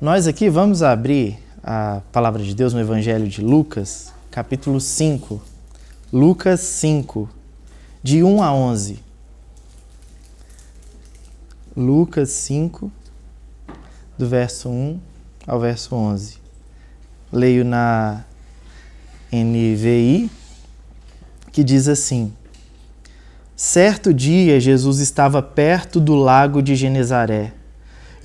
Nós aqui vamos abrir a palavra de Deus no Evangelho de Lucas, capítulo 5. Lucas 5, de 1 a 11. Lucas 5, do verso 1 ao verso 11. Leio na NVI, que diz assim: Certo dia, Jesus estava perto do lago de Genezaré,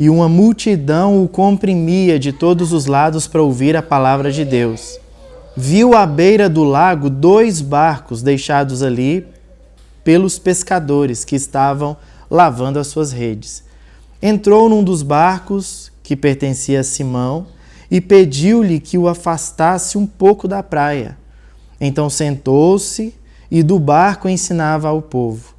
e uma multidão o comprimia de todos os lados para ouvir a palavra de Deus. Viu à beira do lago 2 barcos deixados ali pelos pescadores que estavam lavando as suas redes. Entrou num dos barcos, que pertencia a Simão, e pediu-lhe que o afastasse um pouco da praia. Então sentou-se e do barco ensinava ao povo.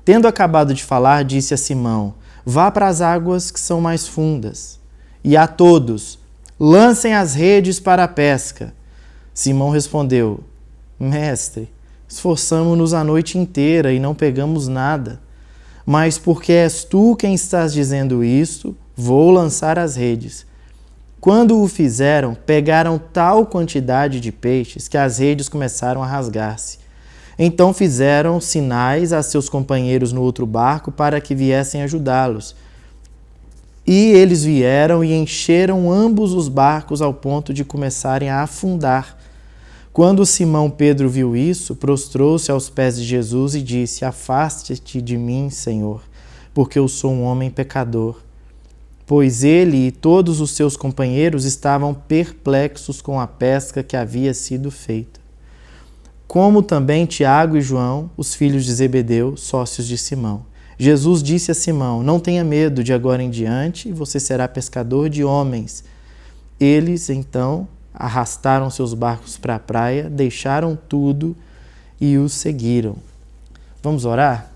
Tendo acabado de falar, disse a Simão: Vá para as águas que são mais fundas, e a todos, lancem as redes para a pesca. Simão respondeu: Mestre, esforçamo-nos a noite inteira e não pegamos nada. Mas porque és tu quem estás dizendo isto, vou lançar as redes. Quando o fizeram, pegaram tal quantidade de peixes que as redes começaram a rasgar-se. Então fizeram sinais a seus companheiros no outro barco para que viessem ajudá-los. E eles vieram e encheram ambos os barcos ao ponto de começarem a afundar. Quando Simão Pedro viu isso, prostrou-se aos pés de Jesus e disse: Afaste-te de mim, Senhor, porque eu sou um homem pecador. Pois ele e todos os seus companheiros estavam perplexos com a pesca que havia sido feita. Como também Tiago e João, os filhos de Zebedeu, sócios de Simão. Jesus disse a Simão: Não tenha medo, de agora em diante você será pescador de homens. Eles, então, arrastaram seus barcos para a praia, deixaram tudo e os seguiram. Vamos orar?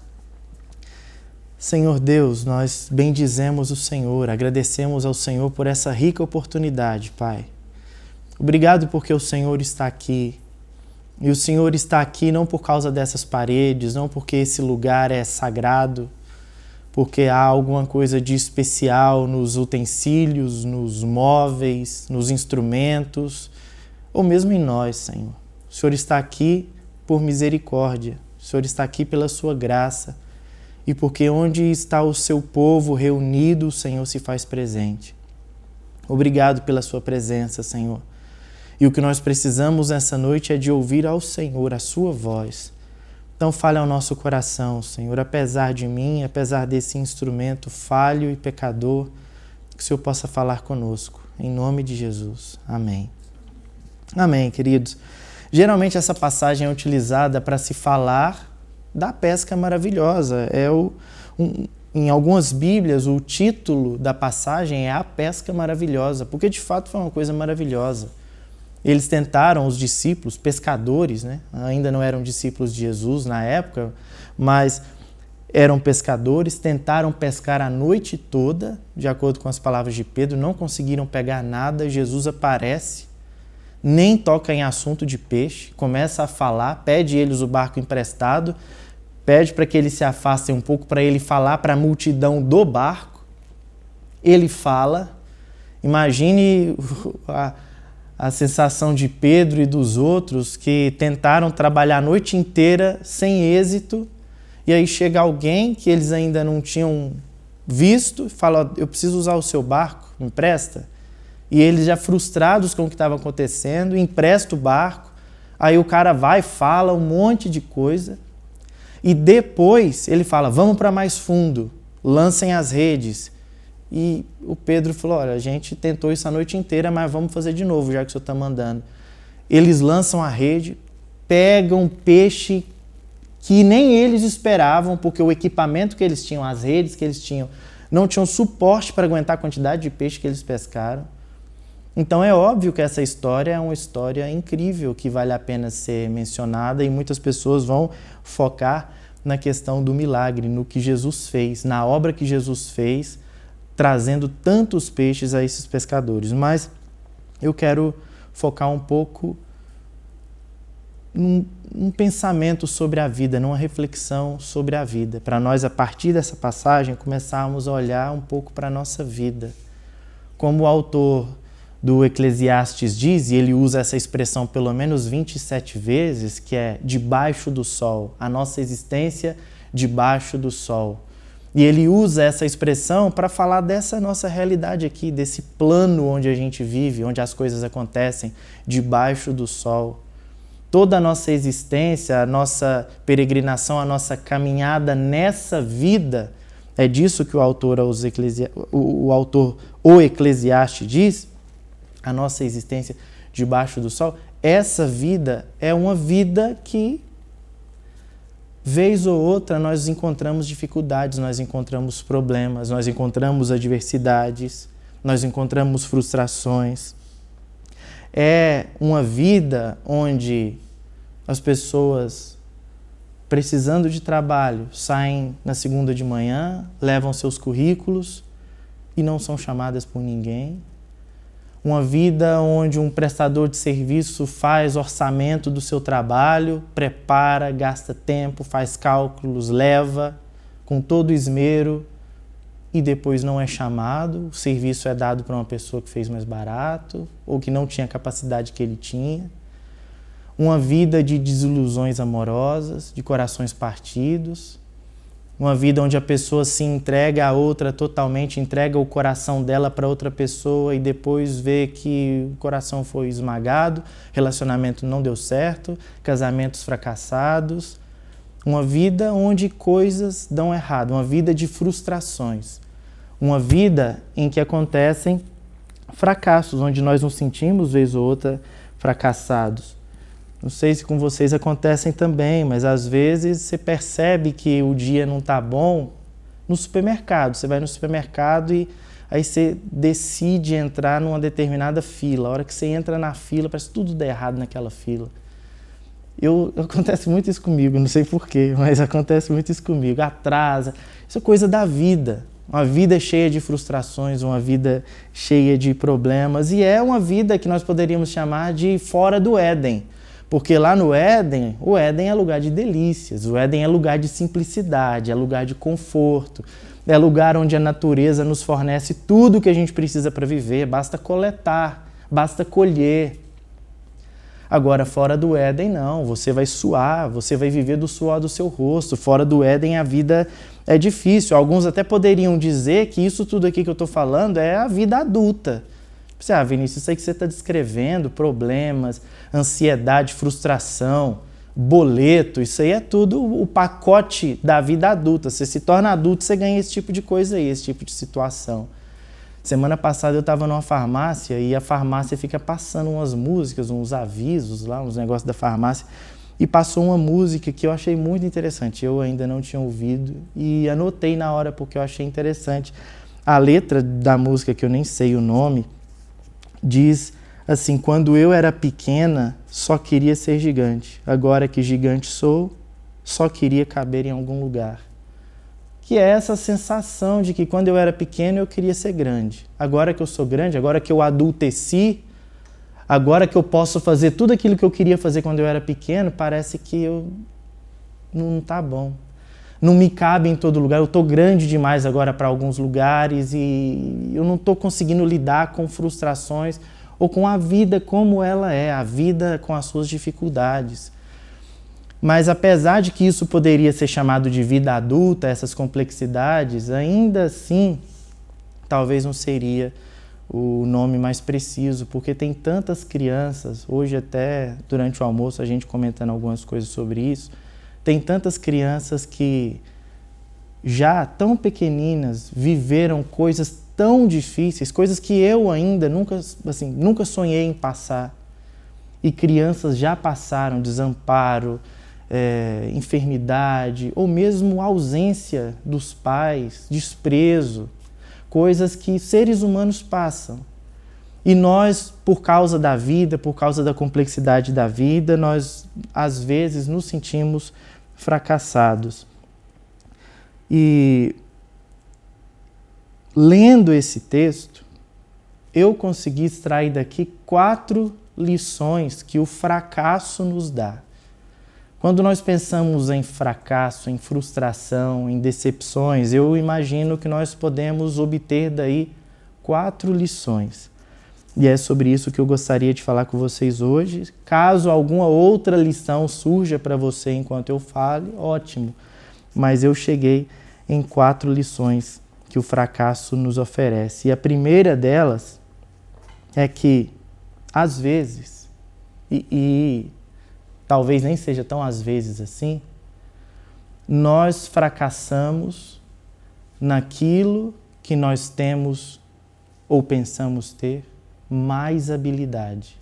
Senhor Deus, nós bendizemos o Senhor, agradecemos ao Senhor por essa rica oportunidade, Pai. Obrigado porque o Senhor está aqui. E o Senhor está aqui não por causa dessas paredes, não porque esse lugar é sagrado, porque há alguma coisa de especial nos utensílios, nos móveis, nos instrumentos, ou mesmo em nós, Senhor. O Senhor está aqui por misericórdia, o Senhor está aqui pela sua graça, e porque onde está o seu povo reunido, o Senhor se faz presente. Obrigado pela sua presença, Senhor. E o que nós precisamos nessa noite é de ouvir ao Senhor a sua voz. Então fale ao nosso coração, Senhor, apesar de mim, apesar desse instrumento falho e pecador, que o Senhor possa falar conosco. Em nome de Jesus. Amém. Amém, queridos. Geralmente essa passagem é utilizada para se falar da pesca maravilhosa. Em algumas Bíblias, o título da passagem é A Pesca Maravilhosa, porque de fato foi uma coisa maravilhosa. Eles tentaram, os discípulos, pescadores, né? Ainda não eram discípulos de Jesus na época, mas eram pescadores, tentaram pescar a noite toda, de acordo com as palavras de Pedro, não conseguiram pegar nada. Jesus aparece, nem toca em assunto de peixe, começa a falar, pede eles o barco emprestado, pede para que eles se afastem um pouco para ele falar para a multidão do barco. Ele fala, imagine a sensação de Pedro e dos outros que tentaram trabalhar a noite inteira sem êxito, e aí chega alguém que eles ainda não tinham visto e fala: eu preciso usar o seu barco, me empresta? E eles já frustrados com o que estava acontecendo, empresta o barco, aí o cara vai, fala um monte de coisa, e depois ele fala: vamos para mais fundo, lancem as redes. E o Pedro falou: olha, a gente tentou isso a noite inteira, mas vamos fazer de novo, já que o senhor está mandando. Eles lançam a rede, pegam peixe que nem eles esperavam, porque o equipamento que eles tinham, as redes que eles tinham, não tinham suporte para aguentar a quantidade de peixe que eles pescaram. Então é óbvio que essa história é uma história incrível, que vale a pena ser mencionada, e muitas pessoas vão focar na questão do milagre, no que Jesus fez, na obra que Jesus fez, trazendo tantos peixes a esses pescadores. Mas eu quero focar um pouco num pensamento sobre a vida, numa reflexão sobre a vida, para nós, a partir dessa passagem, começarmos a olhar um pouco para a nossa vida. Como o autor do Eclesiastes diz, e ele usa essa expressão pelo menos 27 vezes, que é debaixo do sol, a nossa existência debaixo do sol. E ele usa essa expressão para falar dessa nossa realidade aqui, desse plano onde a gente vive, onde as coisas acontecem, debaixo do sol. Toda a nossa existência, a nossa peregrinação, a nossa caminhada nessa vida, é disso que o autor o Eclesiastes diz, a nossa existência debaixo do sol. Essa vida é uma vida que, vez ou outra, nós encontramos dificuldades, nós encontramos problemas, nós encontramos adversidades, nós encontramos frustrações. É uma vida onde as pessoas, precisando de trabalho, saem na segunda de manhã, levam seus currículos e não são chamadas por ninguém. Uma vida onde um prestador de serviço faz orçamento do seu trabalho, prepara, gasta tempo, faz cálculos, leva com todo esmero e depois não é chamado. O serviço é dado para uma pessoa que fez mais barato ou que não tinha a capacidade que ele tinha. Uma vida de desilusões amorosas, de corações partidos. Uma vida onde a pessoa se entrega a outra totalmente, entrega o coração dela para outra pessoa e depois vê que o coração foi esmagado, relacionamento não deu certo, casamentos fracassados. Uma vida onde coisas dão errado, uma vida de frustrações. Uma vida em que acontecem fracassos, onde nós nos sentimos, vez ou outra, fracassados. Não sei se com vocês acontecem também, mas às vezes você percebe que o dia não está bom no supermercado. Você vai no supermercado e aí você decide entrar numa determinada fila. A hora que você entra na fila, parece que tudo dá errado naquela fila. Acontece muito isso comigo, não sei porquê, mas acontece muito isso comigo. Atrasa. Isso é coisa da vida. Uma vida cheia de frustrações, uma vida cheia de problemas. E é uma vida que nós poderíamos chamar de fora do Éden. Porque lá no Éden, o Éden é lugar de delícias, o Éden é lugar de simplicidade, é lugar de conforto, é lugar onde a natureza nos fornece tudo o que a gente precisa para viver, basta coletar, basta colher. Agora, fora do Éden, não, você vai suar, você vai viver do suor do seu rosto. Fora do Éden, a vida é difícil. Alguns até poderiam dizer que isso tudo aqui que eu estou falando é a vida adulta. Vinícius, isso aí que você está descrevendo, problemas, ansiedade, frustração, boleto, isso aí é tudo o pacote da vida adulta. Você se torna adulto, você ganha esse tipo de coisa aí, esse tipo de situação. Semana passada eu estava numa farmácia e a farmácia fica passando umas músicas, uns avisos lá, uns negócios da farmácia, e passou uma música que eu achei muito interessante. Eu ainda não tinha ouvido e anotei na hora porque eu achei interessante. A letra da música, que eu nem sei o nome, diz assim: quando eu era pequena, só queria ser gigante. Agora que gigante sou, só queria caber em algum lugar. Que é essa sensação de que quando eu era pequeno eu queria ser grande. Agora que eu sou grande, agora que eu adulteci, agora que eu posso fazer tudo aquilo que eu queria fazer quando eu era pequeno, parece que eu não tá bom. Não me cabe em todo lugar, eu estou grande demais agora para alguns lugares e eu não estou conseguindo lidar com frustrações ou com a vida como ela é, a vida com as suas dificuldades. Mas apesar de que isso poderia ser chamado de vida adulta, essas complexidades, ainda assim, talvez não seria o nome mais preciso, porque tem tantas crianças, hoje até durante o almoço a gente comentando algumas coisas sobre isso, tem tantas crianças que já tão pequeninas viveram coisas tão difíceis, coisas que eu ainda nunca sonhei em passar. E crianças já passaram desamparo, enfermidade ou mesmo ausência dos pais, desprezo, coisas que seres humanos passam. E nós, por causa da vida, por causa da complexidade da vida, nós às vezes nos sentimos fracassados. E lendo esse texto, eu consegui extrair daqui 4 lições que o fracasso nos dá. Quando nós pensamos em fracasso, em frustração, em decepções, eu imagino que nós podemos obter daí 4 lições. E é sobre isso que eu gostaria de falar com vocês hoje. Caso alguma outra lição surja para você enquanto eu fale, ótimo. Mas eu cheguei em 4 lições que o fracasso nos oferece. E a primeira delas é que, às vezes, e talvez nem seja tão às vezes assim, nós fracassamos naquilo que nós temos ou pensamos ter mais habilidade.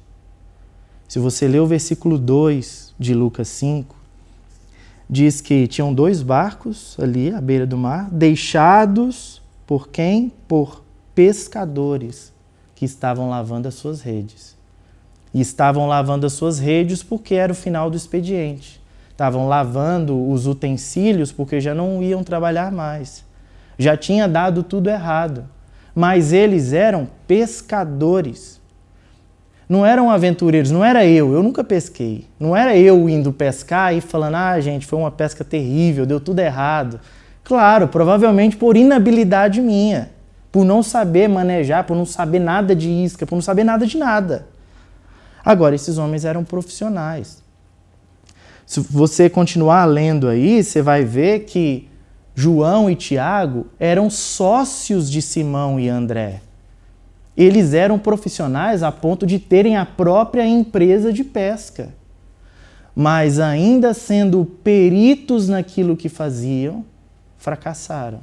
Se você ler o versículo 2 de Lucas 5, diz que tinham 2 barcos ali à beira do mar, deixados por quem? Por pescadores que estavam lavando as suas redes. E estavam lavando as suas redes porque era o final do expediente. Estavam lavando os utensílios porque já não iam trabalhar mais. Já tinha dado tudo errado. Mas eles eram pescadores. Não eram aventureiros, não era eu nunca pesquei. Não era eu indo pescar e falando, gente, foi uma pesca terrível, deu tudo errado. Claro, provavelmente por inabilidade minha, por não saber manejar, por não saber nada de isca, por não saber nada de nada. Agora, esses homens eram profissionais. Se você continuar lendo aí, você vai ver que João e Tiago eram sócios de Simão e André. Eles eram profissionais a ponto de terem a própria empresa de pesca. Mas ainda sendo peritos naquilo que faziam, fracassaram.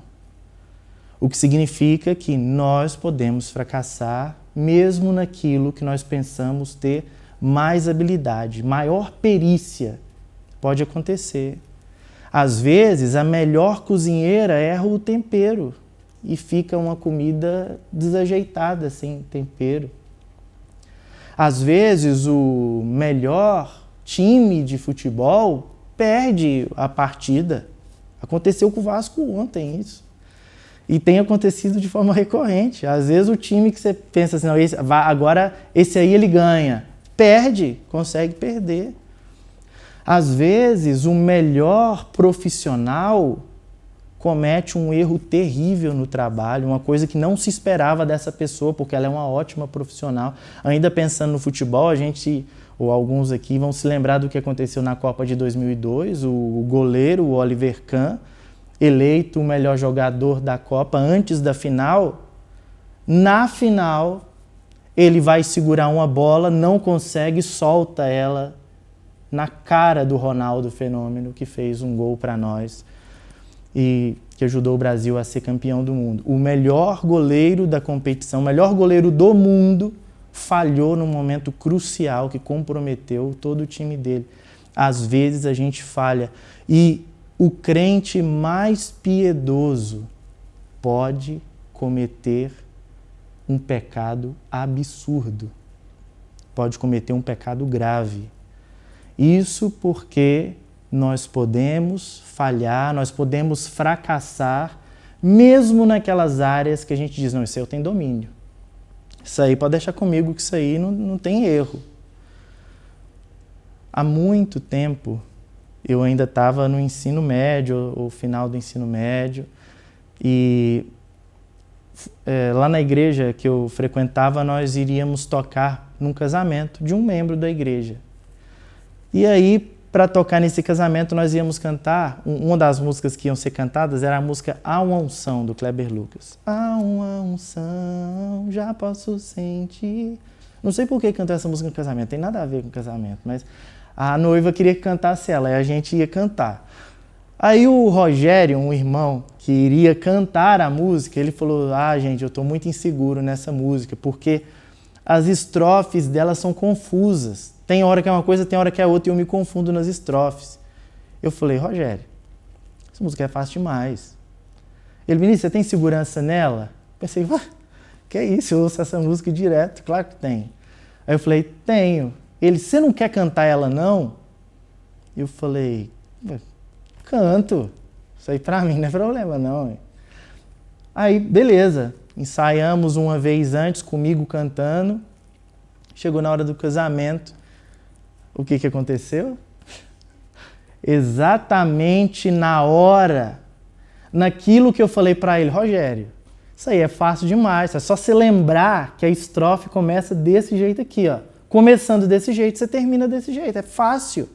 O que significa que nós podemos fracassar mesmo naquilo que nós pensamos ter mais habilidade, maior perícia. Pode acontecer. Às vezes, a melhor cozinheira erra o tempero e fica uma comida desajeitada, sem tempero. Às vezes, o melhor time de futebol perde a partida. Aconteceu com o Vasco ontem isso. E tem acontecido de forma recorrente. Às vezes o time que você pensa assim, não, agora esse aí ele ganha. Perde, consegue perder. Às vezes o melhor profissional comete um erro terrível no trabalho, uma coisa que não se esperava dessa pessoa, porque ela é uma ótima profissional. Ainda pensando no futebol, a gente, ou alguns aqui, vão se lembrar do que aconteceu na Copa de 2002, o goleiro, o Oliver Kahn, eleito o melhor jogador da Copa antes da final. Na final, ele vai segurar uma bola, não consegue, solta ela na cara do Ronaldo Fenômeno, que fez um gol para nós e que ajudou o Brasil a ser campeão do mundo. O melhor goleiro da competição, o melhor goleiro do mundo, falhou num momento crucial que comprometeu todo o time dele. Às vezes a gente falha e o crente mais piedoso pode cometer um pecado absurdo, pode cometer um pecado grave. Isso porque nós podemos falhar, nós podemos fracassar, mesmo naquelas áreas que a gente diz, não, isso aí eu tenho domínio. Isso aí pode deixar comigo, que isso aí não tem erro. Há muito tempo, eu ainda estava no ensino médio, ou final do ensino médio, e lá na igreja que eu frequentava, nós iríamos tocar num casamento de um membro da igreja. E aí, para tocar nesse casamento, nós íamos cantar, uma das músicas que iam ser cantadas era a música Há uma Unção, do Kleber Lucas. Há uma unção, já posso sentir. Não sei por que cantou essa música no casamento, tem nada a ver com casamento, mas a noiva queria que cantasse ela, e a gente ia cantar. Aí o Rogério, um irmão que iria cantar a música, ele falou, gente, eu estou muito inseguro nessa música, porque as estrofes dela são confusas. Tem hora que é uma coisa, tem hora que é outra, e eu me confundo nas estrofes. Eu falei, Rogério, essa música é fácil demais. Ele, Vinícius, você tem segurança nela? Pensei, que é isso, eu ouço essa música direto, claro que tem. Aí eu falei, tenho. Ele, você não quer cantar ela não? Eu falei, canto. Isso aí pra mim não é problema não. Aí, beleza. Ensaiamos uma vez antes, comigo cantando. Chegou na hora do casamento. O que aconteceu? Exatamente na hora, naquilo que eu falei pra ele, Rogério, Isso aí é fácil demais. É só você lembrar que a estrofe começa desse jeito aqui, ó. Começando desse jeito, você termina desse jeito. É fácil.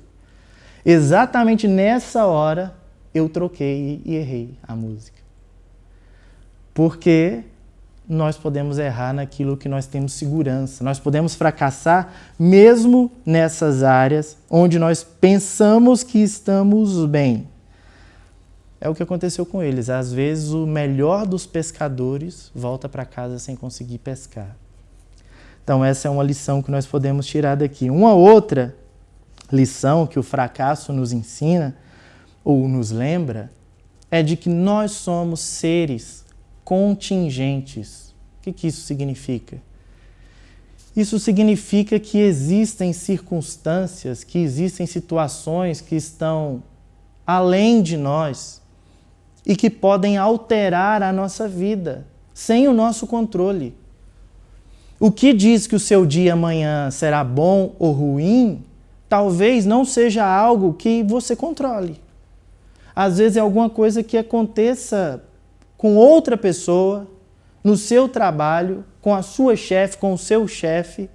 Exatamente nessa hora eu troquei e errei a música. Porque nós podemos errar naquilo que nós temos segurança. Nós podemos fracassar mesmo nessas áreas onde nós pensamos que estamos bem. É o que aconteceu com eles. Às vezes o melhor dos pescadores volta para casa sem conseguir pescar. Então essa é uma lição que nós podemos tirar daqui. Uma outra lição que o fracasso nos ensina ou nos lembra é de que nós somos seres contingentes. O que isso significa? Isso significa que existem circunstâncias, que existem situações que estão além de nós e que podem alterar a nossa vida, sem o nosso controle. O que diz que o seu dia amanhã será bom ou ruim, talvez não seja algo que você controle. Às vezes é alguma coisa que aconteça com outra pessoa, no seu trabalho, com a sua chefe, com o seu chefe,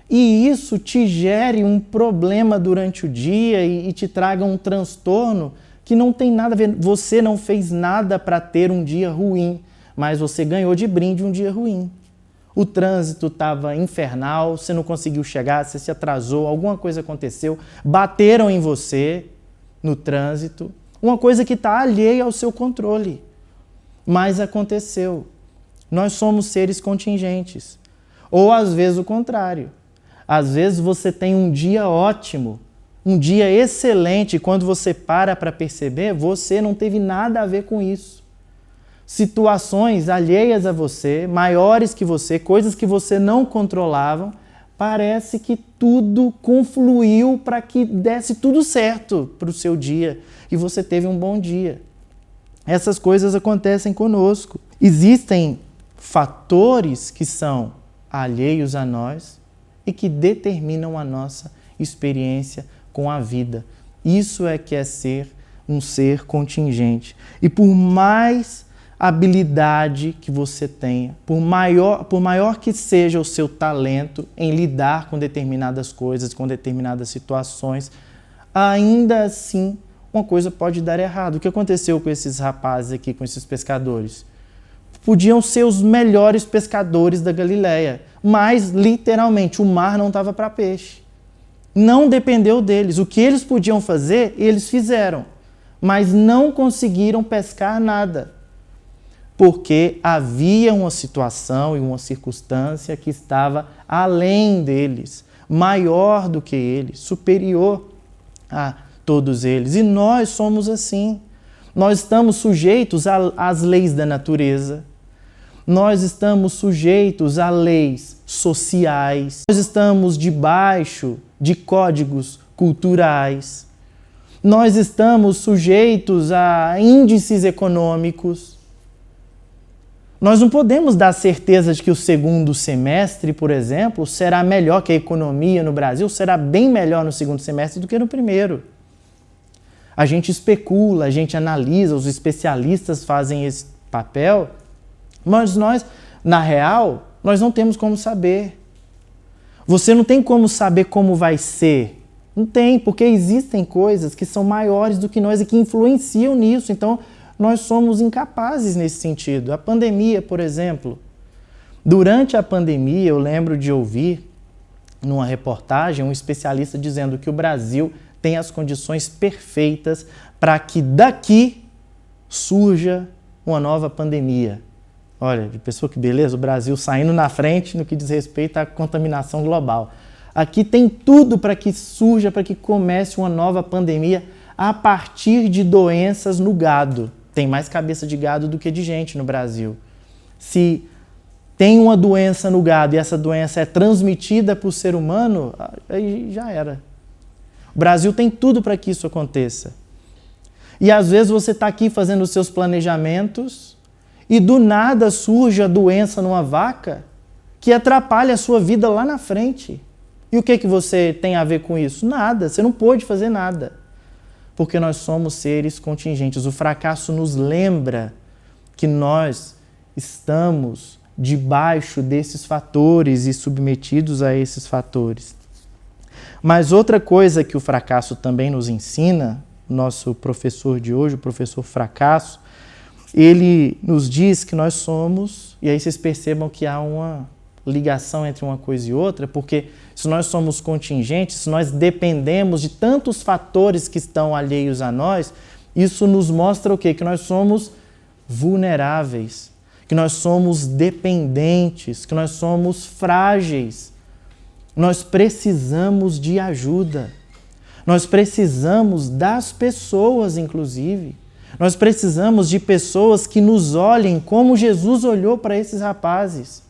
e isso te gere um problema durante o dia e te traga um transtorno que não tem nada a ver. Você não fez nada para ter um dia ruim, mas você ganhou de brinde um dia ruim. O trânsito estava infernal, você não conseguiu chegar, você se atrasou, alguma coisa aconteceu, bateram em você no trânsito, uma coisa que está alheia ao seu controle, mas aconteceu. Nós somos seres contingentes. Ou às vezes o contrário. Às vezes você tem um dia ótimo, um dia excelente, e quando você para perceber, você não teve nada a ver com isso. Situações alheias a você, maiores que você, coisas que você não controlava, parece que tudo confluiu para que desse tudo certo para o seu dia e você teve um bom dia. Essas coisas acontecem conosco. Existem fatores que são alheios a nós e que determinam a nossa experiência com a vida. Isso é que é ser um ser contingente. E por mais habilidade que você tenha, por maior que seja o seu talento em lidar com determinadas coisas, com determinadas situações, ainda assim uma coisa pode dar errado. O que aconteceu com esses rapazes aqui, com esses pescadores? Podiam ser os melhores pescadores da Galileia, mas literalmente o mar não estava para peixe. Não dependeu deles. O que eles podiam fazer, eles fizeram, mas não conseguiram pescar nada. Porque havia uma situação e uma circunstância que estava além deles, maior do que eles, superior a todos eles. E nós somos assim. Nós estamos sujeitos às leis da natureza, nós estamos sujeitos a leis sociais, nós estamos debaixo de códigos culturais, nós estamos sujeitos a índices econômicos. Nós não podemos dar certeza de que o segundo semestre, por exemplo, será melhor, que a economia no Brasil será bem melhor no segundo semestre do que no primeiro. A gente especula, a gente analisa, os especialistas fazem esse papel, mas nós, na real, nós não temos como saber. Você não tem como saber como vai ser. Não tem, porque existem coisas que são maiores do que nós e que influenciam nisso. Então, nós somos incapazes nesse sentido. A pandemia, por exemplo. Durante a pandemia, eu lembro de ouvir numa reportagem um especialista dizendo que o Brasil tem as condições perfeitas para que daqui surja uma nova pandemia. Olha, de pessoa que beleza, o Brasil saindo na frente no que diz respeito à contaminação global. Aqui tem tudo para que surja, para que comece uma nova pandemia a partir de doenças no gado. Tem mais cabeça de gado do que de gente no Brasil. Se tem uma doença no gado e essa doença é transmitida por ser humano, aí já era. O Brasil tem tudo para que isso aconteça. E às vezes você está aqui fazendo os seus planejamentos e do nada surge a doença numa vaca que atrapalha a sua vida lá na frente. E o que você tem a ver com isso? Nada, você não pôde fazer nada. Porque nós somos seres contingentes. O fracasso nos lembra que nós estamos debaixo desses fatores e submetidos a esses fatores. Mas outra coisa que o fracasso também nos ensina, nosso professor de hoje, o professor Fracasso, ele nos diz que nós somos, e aí vocês percebam que há uma ligação entre uma coisa e outra, porque se nós somos contingentes, se nós dependemos de tantos fatores que estão alheios a nós, isso nos mostra o quê? Que nós somos vulneráveis, que nós somos dependentes, que nós somos frágeis. Nós precisamos de ajuda. Nós precisamos das pessoas, inclusive. Nós precisamos de pessoas que nos olhem como Jesus olhou para esses rapazes.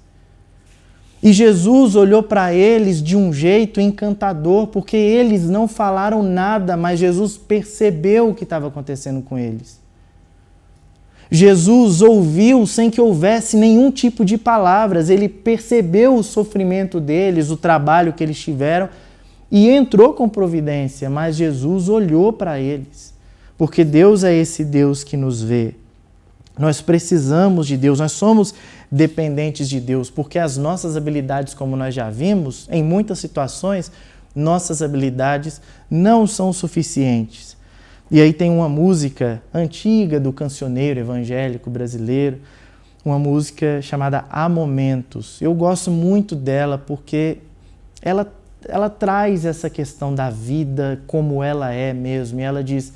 E Jesus olhou para eles de um jeito encantador, porque eles não falaram nada, mas Jesus percebeu o que estava acontecendo com eles. Jesus ouviu sem que houvesse nenhum tipo de palavras, ele percebeu o sofrimento deles, o trabalho que eles tiveram e entrou com providência, mas Jesus olhou para eles, porque Deus é esse Deus que nos vê. Nós precisamos de Deus, nós somos dependentes de Deus, porque as nossas habilidades, como nós já vimos, em muitas situações, nossas habilidades não são suficientes. E aí tem uma música antiga do cancioneiro evangélico brasileiro, uma música chamada Há Momentos. Eu gosto muito dela porque ela traz essa questão da vida como ela é mesmo. E ela diz,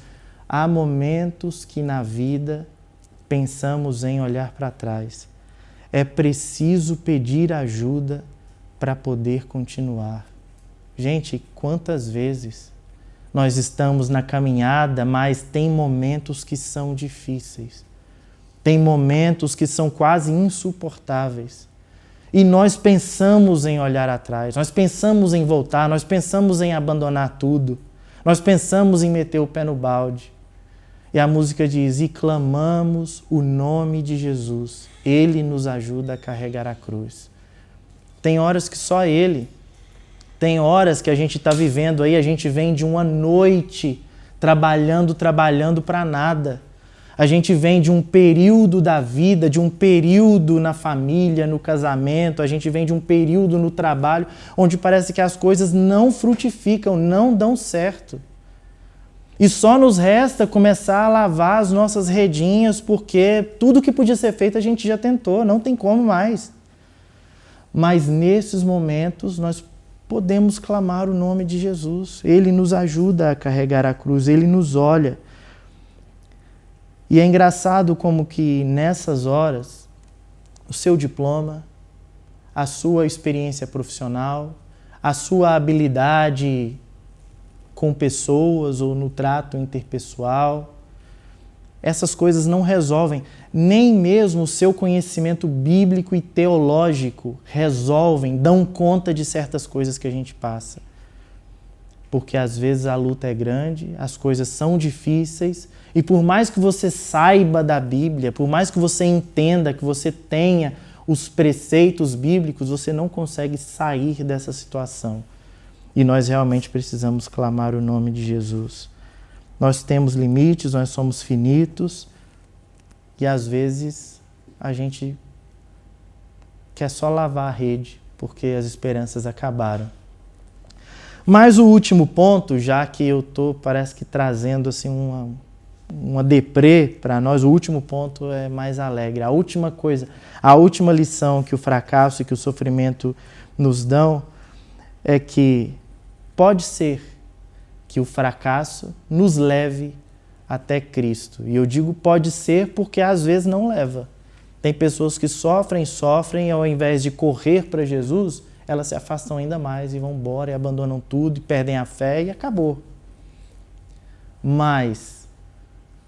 há momentos que na vida pensamos em olhar para trás. É preciso pedir ajuda para poder continuar. Gente, quantas vezes nós estamos na caminhada, mas tem momentos que são difíceis. Tem momentos que são quase insuportáveis. E nós pensamos em olhar atrás, nós pensamos em voltar, nós pensamos em abandonar tudo. Nós pensamos em meter o pé no balde. E a música diz, e clamamos o nome de Jesus. Ele nos ajuda a carregar a cruz. Tem horas que só Ele. Tem horas que a gente está vivendo aí, a gente vem de uma noite trabalhando para nada. A gente vem de um período da vida, de um período na família, no casamento, a gente vem de um período no trabalho, onde parece que as coisas não frutificam, não dão certo. E só nos resta começar a lavar as nossas redinhas, porque tudo que podia ser feito a gente já tentou, não tem como mais. Mas nesses momentos nós podemos clamar o nome de Jesus. Ele nos ajuda a carregar a cruz, Ele nos olha. E é engraçado como que nessas horas, o seu diploma, a sua experiência profissional, a sua habilidade com pessoas ou no trato interpessoal, essas coisas não resolvem. Nem mesmo o seu conhecimento bíblico e teológico resolvem, dão conta de certas coisas que a gente passa. Porque às vezes a luta é grande, as coisas são difíceis, e por mais que você saiba da Bíblia, por mais que você entenda, que você tenha os preceitos bíblicos, você não consegue sair dessa situação. E nós realmente precisamos clamar o nome de Jesus. Nós temos limites, nós somos finitos, e às vezes a gente quer só lavar a rede, porque as esperanças acabaram. Mas o último ponto, já que eu estou, parece que trazendo assim uma deprê para nós, o último ponto é mais alegre. A última coisa, a última lição que o fracasso e que o sofrimento nos dão é que pode ser que o fracasso nos leve até Cristo. E eu digo pode ser porque às vezes não leva. Tem pessoas que sofrem e ao invés de correr para Jesus, elas se afastam ainda mais e vão embora e abandonam tudo e perdem a fé e acabou. Mas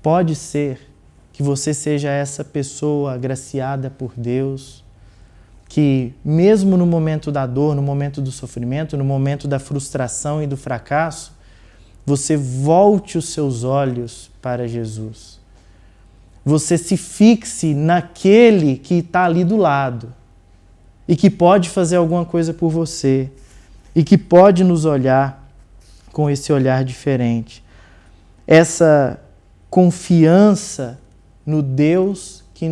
pode ser que você seja essa pessoa agraciada por Deus, que mesmo no momento da dor, no momento do sofrimento, no momento da frustração e do fracasso, você volte os seus olhos para Jesus. Você se fixe naquele que está ali do lado e que pode fazer alguma coisa por você e que pode nos olhar com esse olhar diferente. Essa confiança no Deus que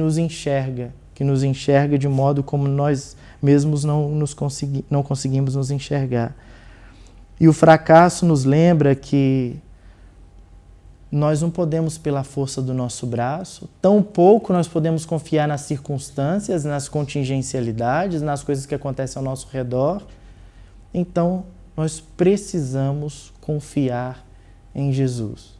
que nos enxerga de modo como nós mesmos não conseguimos nos enxergar. E o fracasso nos lembra que nós não podemos pela força do nosso braço, tampouco nós podemos confiar nas circunstâncias, nas contingencialidades, nas coisas que acontecem ao nosso redor. Então, nós precisamos confiar em Jesus,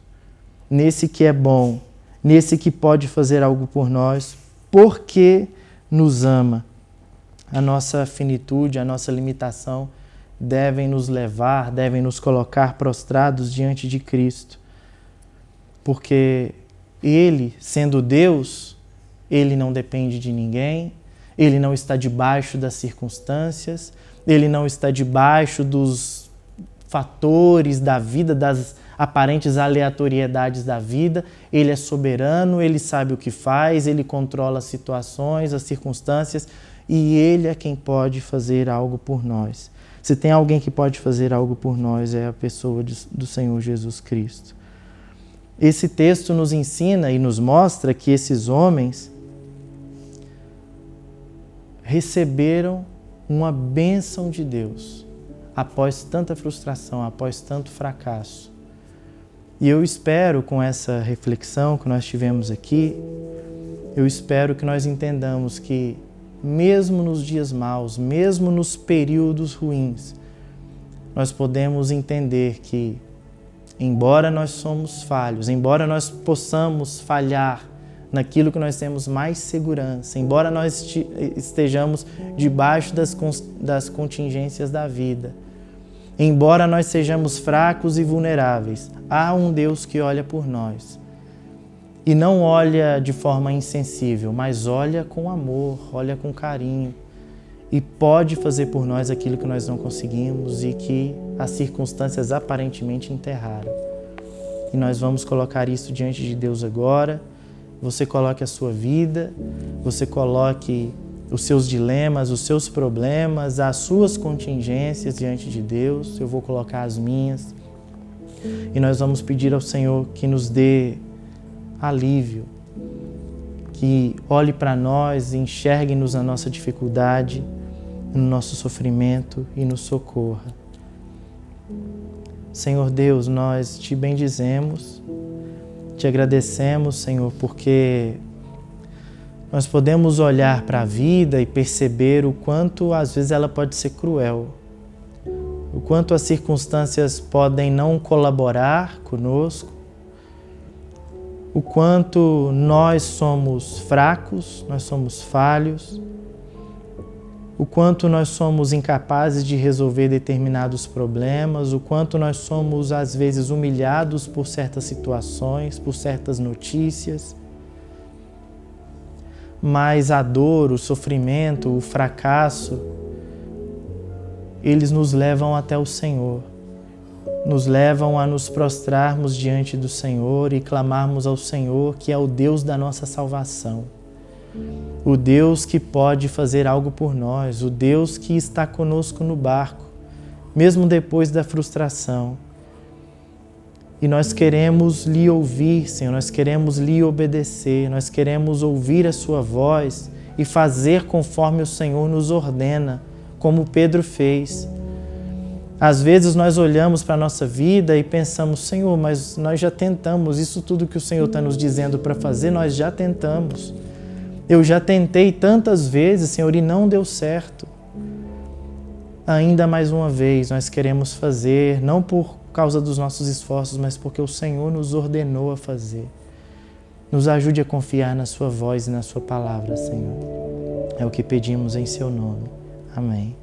nesse que é bom, nesse que pode fazer algo por nós, porque nos ama. A nossa finitude, a nossa limitação devem nos levar, devem nos colocar prostrados diante de Cristo. Porque Ele, sendo Deus, Ele não depende de ninguém, Ele não está debaixo das circunstâncias, Ele não está debaixo dos fatores da vida, das aparentes aleatoriedades da vida. Ele é soberano, Ele sabe o que faz, Ele controla as situações, as circunstâncias, e Ele é quem pode fazer algo por nós. Se tem alguém que pode fazer algo por nós, é a pessoa do Senhor Jesus Cristo. Esse texto nos ensina e nos mostra que esses homens receberam uma bênção de Deus após tanta frustração, após tanto fracasso. E eu espero, com essa reflexão que nós tivemos aqui, eu espero que nós entendamos que mesmo nos dias maus, mesmo nos períodos ruins, nós podemos entender que, embora nós somos falhos, embora nós possamos falhar naquilo que nós temos mais segurança, embora nós estejamos debaixo das contingências da vida, embora nós sejamos fracos e vulneráveis, há um Deus que olha por nós. E não olha de forma insensível, mas olha com amor, olha com carinho e pode fazer por nós aquilo que nós não conseguimos e que as circunstâncias aparentemente enterraram. E nós vamos colocar isso diante de Deus agora. Você coloque a sua vida, você coloque os seus dilemas, os seus problemas, as suas contingências diante de Deus. Eu vou colocar as minhas. E nós vamos pedir ao Senhor que nos dê alívio, que olhe para nós, enxergue-nos na nossa dificuldade, no nosso sofrimento e nos socorra. Senhor Deus, nós te bendizemos, te agradecemos, Senhor, porque nós podemos olhar para a vida e perceber o quanto às vezes ela pode ser cruel, o quanto as circunstâncias podem não colaborar conosco, o quanto nós somos fracos, nós somos falhos, o quanto nós somos incapazes de resolver determinados problemas, o quanto nós somos, às vezes, humilhados por certas situações, por certas notícias. Mas a dor, o sofrimento, o fracasso, eles nos levam até o Senhor. Nos levam a nos prostrarmos diante do Senhor e clamarmos ao Senhor, que é o Deus da nossa salvação. O Deus que pode fazer algo por nós, o Deus que está conosco no barco, mesmo depois da frustração. E nós queremos lhe ouvir, Senhor, nós queremos lhe obedecer, nós queremos ouvir a sua voz e fazer conforme o Senhor nos ordena, como Pedro fez. Às vezes nós olhamos para a nossa vida e pensamos, Senhor, mas nós já tentamos, isso tudo que o Senhor está nos dizendo para fazer, nós já tentamos. Eu já tentei tantas vezes, Senhor, e não deu certo. Ainda mais uma vez, nós queremos fazer, não por causa dos nossos esforços, mas porque o Senhor nos ordenou a fazer. Nos ajude a confiar na sua voz e na sua palavra, Senhor. É o que pedimos em seu nome. Amém.